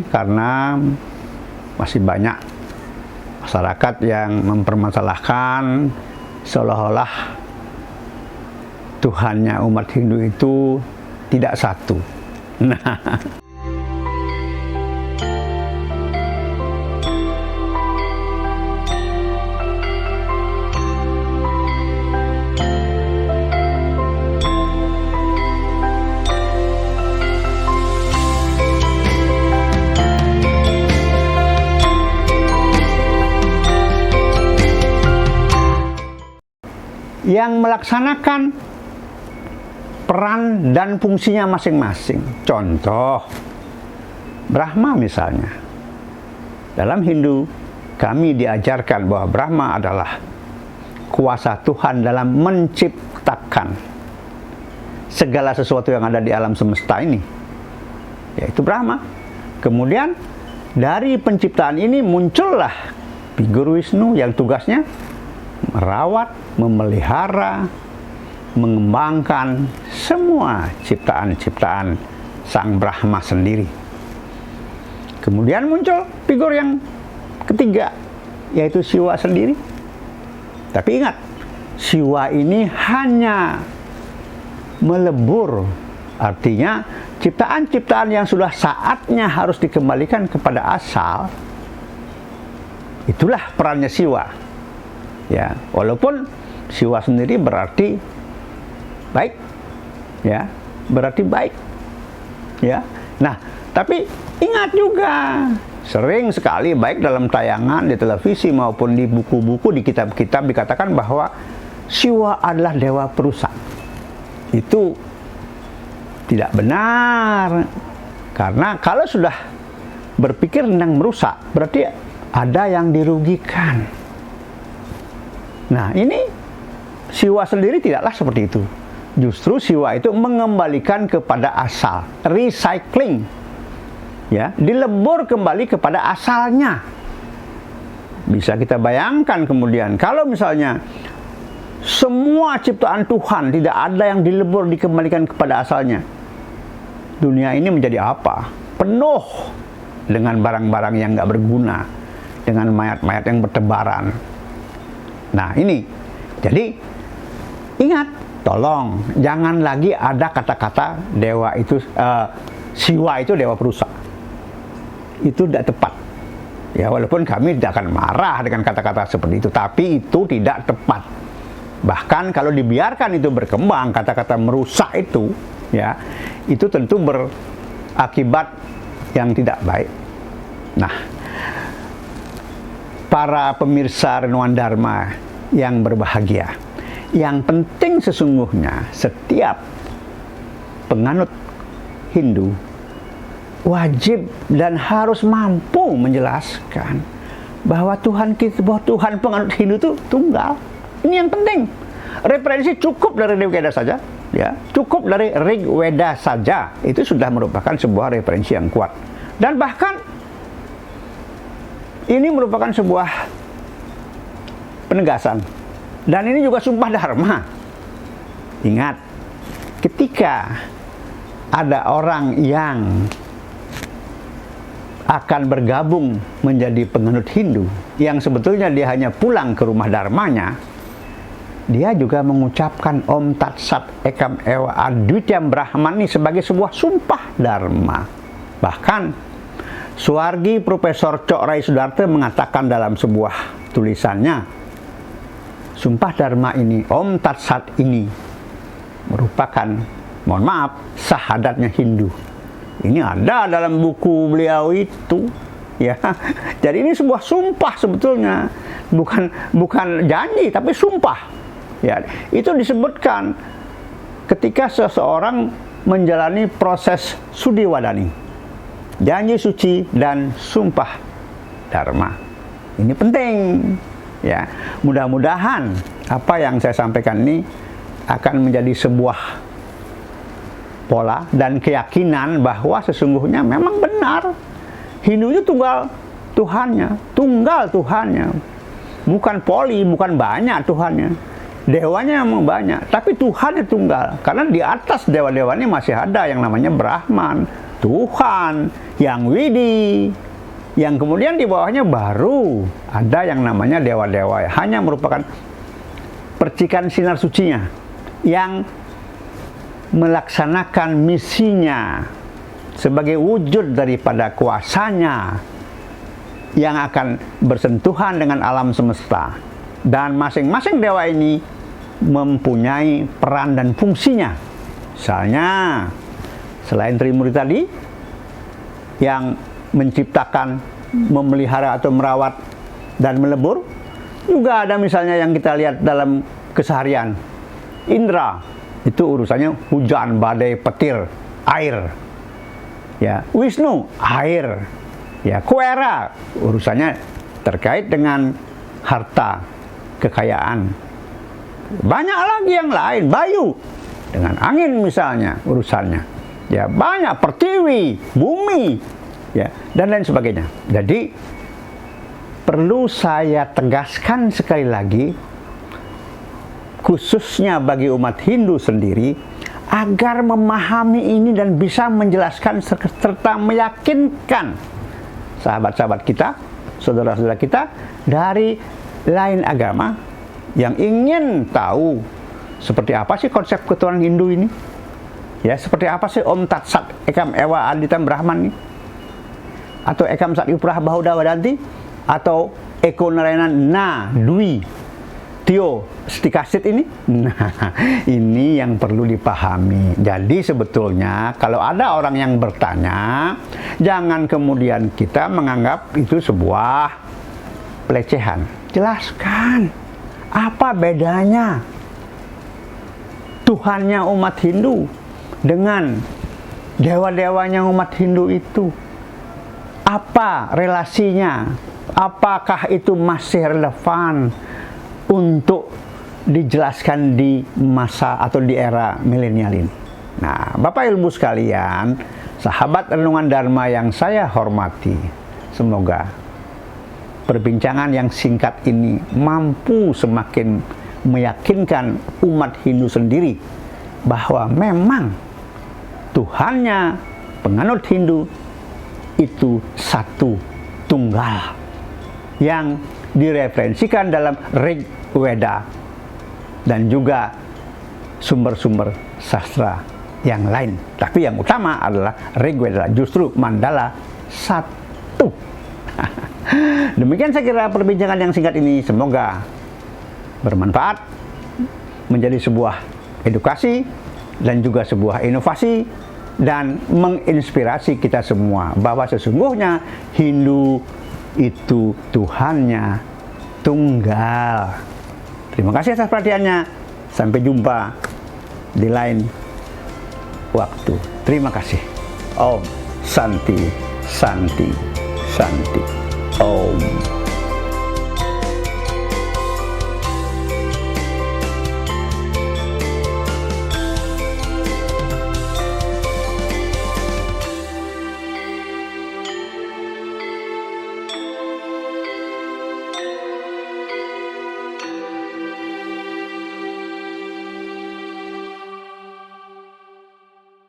Karena masih banyak masyarakat yang mempermasalahkan seolah-olah Tuhannya umat Hindu itu tidak satu. Nah, yang melaksanakan peran dan fungsinya masing-masing. Contoh, Brahma misalnya. Dalam Hindu, kami diajarkan bahwa Brahma adalah kuasa Tuhan dalam menciptakan segala sesuatu yang ada di alam semesta ini, yaitu Brahma. Kemudian, dari penciptaan ini muncullah figur Wisnu yang tugasnya merawat, memelihara, mengembangkan semua ciptaan-ciptaan Sang Brahma sendiri. Kemudian muncul figur yang ketiga, yaitu Siwa sendiri. Tapi ingat, Siwa ini hanya melebur, artinya ciptaan-ciptaan yang sudah saatnya harus dikembalikan kepada asal. Itulah perannya Siwa. Ya, walaupun Siwa sendiri berarti baik, ya, berarti baik, ya. Nah, tapi ingat juga, sering sekali baik dalam tayangan di televisi maupun di buku-buku, di kitab-kitab dikatakan bahwa Siwa adalah dewa perusak. Itu tidak benar, karena kalau sudah berpikir tentang merusak, berarti ada yang dirugikan. Nah, ini Siwa sendiri tidaklah seperti itu. Justru Siwa itu mengembalikan kepada asal, recycling, ya, dilebur kembali kepada asalnya. Bisa kita bayangkan kemudian, kalau misalnya semua ciptaan Tuhan tidak ada yang dilebur dikembalikan kepada asalnya, dunia ini menjadi apa? Penuh dengan barang-barang yang nggak berguna, dengan mayat-mayat yang bertebaran. Nah, ini, jadi ingat, tolong jangan lagi ada kata-kata dewa itu, Siwa itu dewa perusak. Itu tidak tepat. Ya, walaupun kami tidak akan marah dengan kata-kata seperti itu, tapi itu tidak tepat. Bahkan kalau dibiarkan itu berkembang, kata-kata merusak itu, ya, itu tentu berakibat yang tidak baik. Nah, para pemirsa Renungan Dharma yang berbahagia, yang penting sesungguhnya setiap penganut Hindu wajib dan harus mampu menjelaskan bahwa Tuhan kita, bahwa Tuhan penganut Hindu itu tunggal. Ini yang penting. Referensi cukup dari Rig Veda saja, ya, cukup dari Rig Veda saja itu sudah merupakan sebuah referensi yang kuat. Dan bahkan ini merupakan sebuah penegasan. Dan ini juga sumpah dharma. Ingat, ketika ada orang yang akan bergabung menjadi penganut Hindu, yang sebetulnya dia hanya pulang ke rumah dharmanya, dia juga mengucapkan Om Tat Sat Ekam Ewa Adwityam Brahmani sebagai sebuah sumpah dharma. Bahkan Suwargi Profesor Cok Rai Sudarta mengatakan dalam sebuah tulisannya, sumpah dharma ini, Om Tat Sat ini merupakan, mohon maaf, syahadatnya Hindu. Ini ada dalam buku beliau itu, ya. Jadi ini sebuah sumpah sebetulnya, bukan janji tapi sumpah. Ya, itu disebutkan ketika seseorang menjalani proses sudiwadani. Janji suci dan sumpah dharma. Ini penting, ya. Mudah-mudahan apa yang saya sampaikan ini akan menjadi sebuah pola dan keyakinan bahwa sesungguhnya memang benar Hindu itu tunggal Tuhannya, bukan poli, bukan banyak Tuhannya. Dewanya memang banyak, tapi Tuhannya tunggal. Karena di atas dewa-dewanya masih ada yang namanya Brahman, Tuhan yang widi, yang kemudian di bawahnya baru ada yang namanya dewa-dewa, hanya merupakan percikan sinar sucinya yang melaksanakan misinya sebagai wujud daripada kuasanya yang akan bersentuhan dengan alam semesta. Dan masing-masing dewa ini mempunyai peran dan fungsinya. Misalnya, selain Trimurti tadi yang menciptakan, memelihara atau merawat dan melebur, juga ada misalnya yang kita lihat dalam keseharian. Indra, itu urusannya hujan, badai, petir, air. Ya, Wisnu, air. Ya, Kuera, urusannya terkait dengan harta, kekayaan. Banyak lagi yang lain, Bayu, dengan angin misalnya urusannya. Ya, banyak, Pertiwi, bumi, ya, dan lain sebagainya. Jadi perlu saya tegaskan sekali lagi, khususnya bagi umat Hindu sendiri, agar memahami ini dan bisa menjelaskan serta meyakinkan sahabat-sahabat kita, saudara-saudara kita dari lain agama yang ingin tahu seperti apa sih konsep ketuhanan Hindu ini, ya, seperti apa sih Om Tat Sat Ekam Ewa Aditam Brahman ini, atau Ekam Sat Yuprah Bahuda Wadanti, atau Eko Narayana Na Dwi Tio Stikasit ini. Nah, ini yang perlu dipahami. Jadi sebetulnya kalau ada orang yang bertanya, jangan kemudian kita menganggap itu sebuah pelecehan. Jelaskan apa bedanya Tuhannya umat Hindu dengan dewa-dewanya umat Hindu itu. Apa relasinya? Apakah itu masih relevan untuk dijelaskan di masa atau di era milenial ini? Nah, Bapak Ibu sekalian, sahabat renungan Dharma yang saya hormati, semoga perbincangan yang singkat ini mampu semakin meyakinkan umat Hindu sendiri bahwa memang Tuhannya penganut Hindu itu satu, tunggal, yang direferensikan dalam Rig Weda dan juga sumber-sumber sastra yang lain. Tapi yang utama adalah Rig Weda, justru Mandala 1. Demikian saya kira perbincangan yang singkat ini, semoga bermanfaat, menjadi sebuah edukasi dan juga sebuah inovasi, dan menginspirasi kita semua bahwa sesungguhnya Hindu itu Tuhannya tunggal. Terima kasih atas perhatiannya. Sampai jumpa di lain waktu. Terima kasih. Om Santi, Santi, Santi. Om.